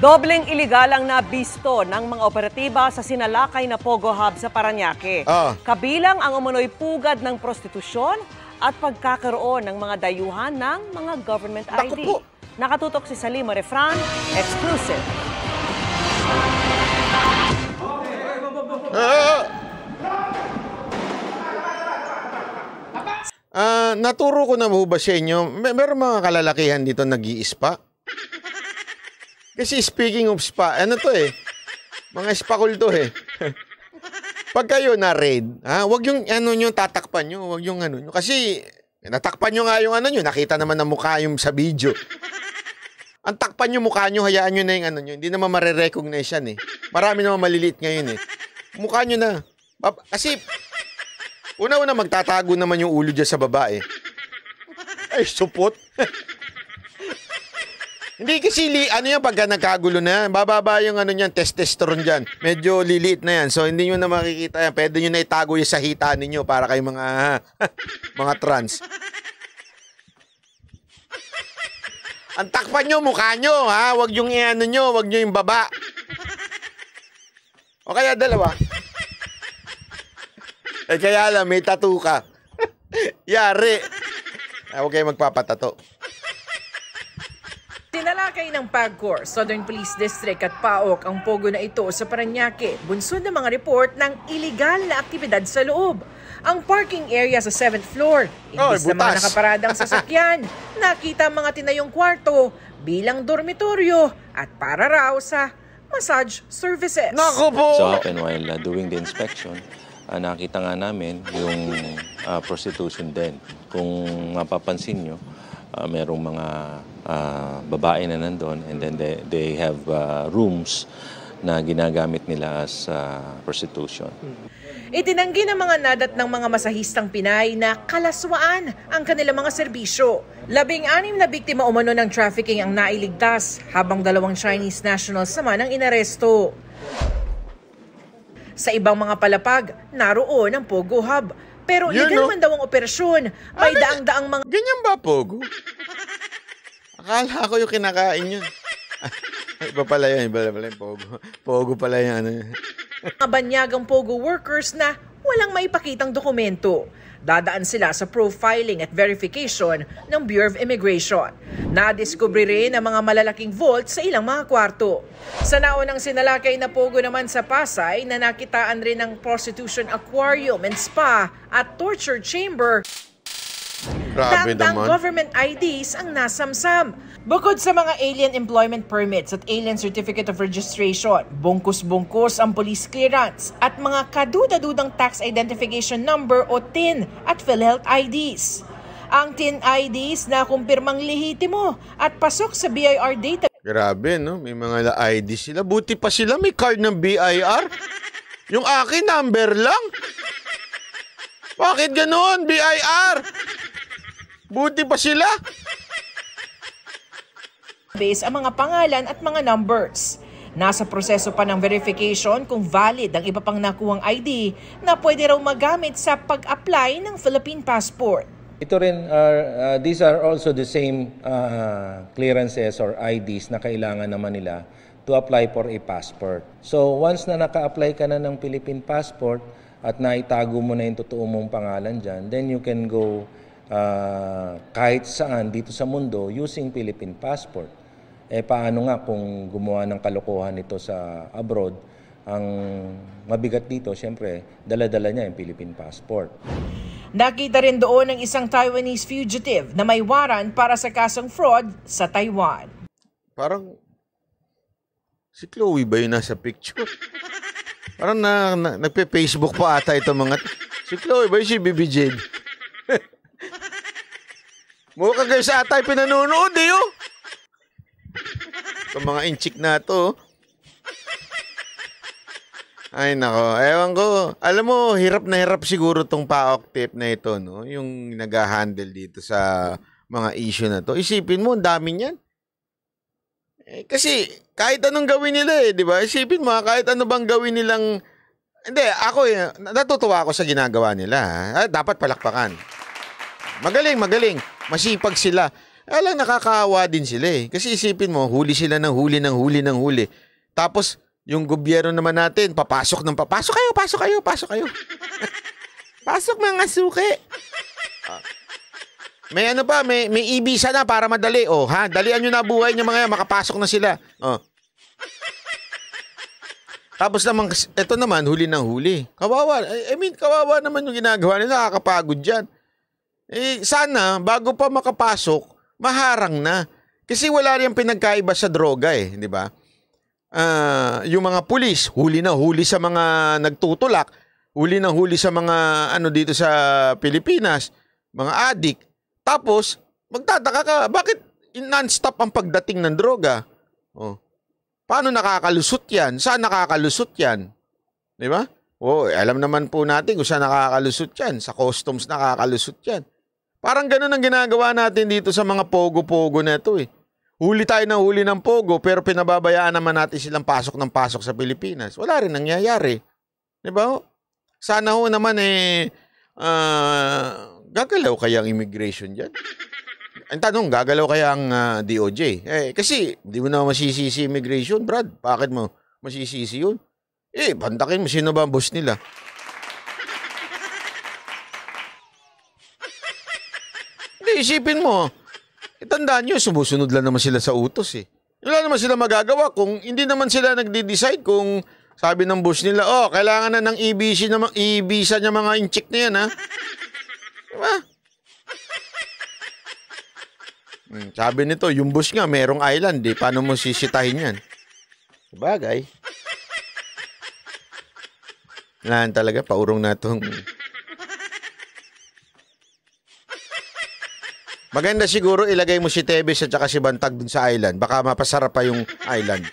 Dobleng iligal ang nabisto ng mga operatiba sa sinalakay na Pogo Hub sa Parañaque. Kabilang ang umunoy pugad ng prostitusyon at pagkakaroon ng mga dayuhan ng mga government ID. Nakatutok si Salima Refran, exclusive. Naturo ko na ba sa inyo, meron mga kalalakihan dito nag-i-spa? Kasi speaking of spa, ano to mga spakul to Pag kayo na-raid, wag yung ano nyo, tatakpan nyo, wag yung ano nyo. Kasi natakpan nyo nga yung ano nyo, nakita naman na mukha yung sa video. Ang takpan nyo mukha nyo, hayaan nyo na yung ano nyo, hindi naman marirecognize yan Marami naman maliliit ngayon Mukha nyo na. Kasi, una-una magtatago naman yung ulo dyan sa babae. Ay, supot. Hindi kasi, ano yan, pagka nagkagulo na yan, bababa yung ano yan, testosterone dyan. Medyo liliit na yan. So, hindi nyo na makikita yan. Pwede nyo na itago yung sa hita ninyo para kay mga, mga trans. Ang takpan nyo, mukha nyo, Huwag yung ano nyo, huwag nyo yung baba. O kaya dalawa. Kaya lang, may tattoo ka. Yari. Huwag kayo magpapatato. Tinalakay ng PAGCOR, Southern Police District at PAOK ang pogo na ito sa Parañaque, bunsod ng mga report ng iligal na aktibidad sa loob. Ang parking area sa 7th floor, imbis na mga nakaparadang sasakyan, nakita mga tinayong kwarto bilang dormitoryo at para raw sa massage services. Naku po! So happened while doing the inspection, nakita nga namin yung prostitution din. Kung mapapansin nyo, merong mga babae na nandun and then they have rooms na ginagamit nila as prostitution. Itinanggi ng mga nadat ng mga masahistang Pinay na kalaswaan ang kanilang mga serbisyo. 16 na biktima umano ng trafficking ang nailigtas, habang 2 Chinese nationals naman ang inaresto. Sa ibang mga palapag, naroon ang Pogo Hub. Pero illegal man daw ang operasyon, may daang-daang mga... Ganyan ba, Pogo? Akala ko yung kinakain yun. Iba pala yun, iba pala yung Pogo. Pogo pala yun. Mga banyagang Pogo workers na walang maipakitang dokumento. Dadaan sila sa profiling at verification ng Bureau of Immigration. Nadiskubre rin ang mga malalaking vault sa ilang mga kwarto. Sa naunang sinalakay na Pogo naman sa Pasay na nakitaan rin ng prostitution aquarium and spa at torture chamber. Grabe naman. Government IDs ang nasamsam. Bukod sa mga alien employment permits at alien certificate of registration, bungkus-bungkus ang police clearance at mga kaduda-dudang tax identification number o TIN at PhilHealth IDs. Ang TIN IDs na kumpirmang lehitimo at pasok sa BIR data. Grabe, no? May mga ID sila. Buti pa sila may card ng BIR. Yung akin, number lang. Bakit ganoon, BIR? Buti pa sila. Base ang mga pangalan at mga numbers. Nasa proseso pa ng verification kung valid ang iba pang nakuhang ID na pwede raw magamit sa pag-apply ng Philippine passport. Ito rin, these are also the same clearances or IDs na kailangan naman nila to apply for a passport. So once na naka-apply ka na ng Philippine passport at naitago mo na yung totoo mong pangalan dyan, then you can go kahit saan dito sa mundo using Philippine passport. Paano nga kung gumawa ng kalokohan ito sa abroad, ang mabigat dito, siyempre, dala-dala niya yung Philippine passport. Nakita rin doon ang isang Taiwanese fugitive na may waran para sa kasong fraud sa Taiwan. Parang, si Chloe ba yun nasa picture? Parang nagpe-Facebook pa ata ito mga... Si Chloe ba yun si Bibi Jade? Mukha kayo sa atay pinanonood Itong mga inchik na to. Ay nako, ewan ko. Alam mo, hirap na hirap siguro tong PAOK tip na ito, no? Yung nag-handle dito sa mga issue na to. Isipin mo, ang dami niyan. Kasi kahit anong gawin nila di ba? Isipin mo, kahit ano bang gawin nilang... Hindi, ako natutuwa ako sa ginagawa nila. Dapat palakpakan. Magaling. Masipag sila. Alang nakakaawa din sila eh. Kasi isipin mo, huli sila ng huli ng huli ng huli. Tapos, yung gobyerno naman natin, papasok ng papasok kayo, pasok kayo, pasok kayo. Pasok mga suki. May ano pa, may ibisa na para madali. Oh, ha? Dalian nyo na buhay nyo mga yan, makapasok na sila. Oh. Tapos naman, ito naman, huli ng huli. Kawawa. I mean, kawawa naman yung ginagawa nila, nakakapagod dyan. Eh, sana, bago pa makapasok, maharang na. Kasi wala rin pinagkaiba sa droga eh, di ba? Yung mga pulis, huli na huli sa mga nagtutulak, huli na huli sa mga ano dito sa Pilipinas, mga adik. Tapos, magtataka ka, bakit non-stop ang pagdating ng droga? Oh. Paano nakakalusot yan? Saan nakakalusot yan? Di ba? Oh, alam naman po natin kung saan nakakalusot yan. Sa customs nakakalusot yan. Parang ganun ang ginagawa natin dito sa mga pogo-pogo na ito eh. Huli tayo na huli ng pogo pero pinababayaan naman natin silang pasok ng pasok sa Pilipinas. Wala rin nangyayari. Di ba? Sana ho naman gagalaw kaya ang immigration dyan? Ang tanong, gagalaw kaya ang DOJ? Kasi di mo na masisisi immigration, Brad. Bakit mo masisisi yun? Bantakin mo sino ba ang boss nila? Hindi, isipin mo. Tandaan nyo, sumusunod lang naman sila sa utos eh. Wala naman sila magagawa kung hindi naman sila nagde-decide kung sabi ng boss nila, kailangan na ng e-visa niya mga incheck na yan, ha? Diba? Sabi nito, yung boss nga, merong island, eh. Paano mo sisitahin yan? Sabagay. Wala talaga, paurong na itong... Maganda siguro ilagay mo si Tebes at saka si Bantag dun sa island. Baka mapasarap pa yung island.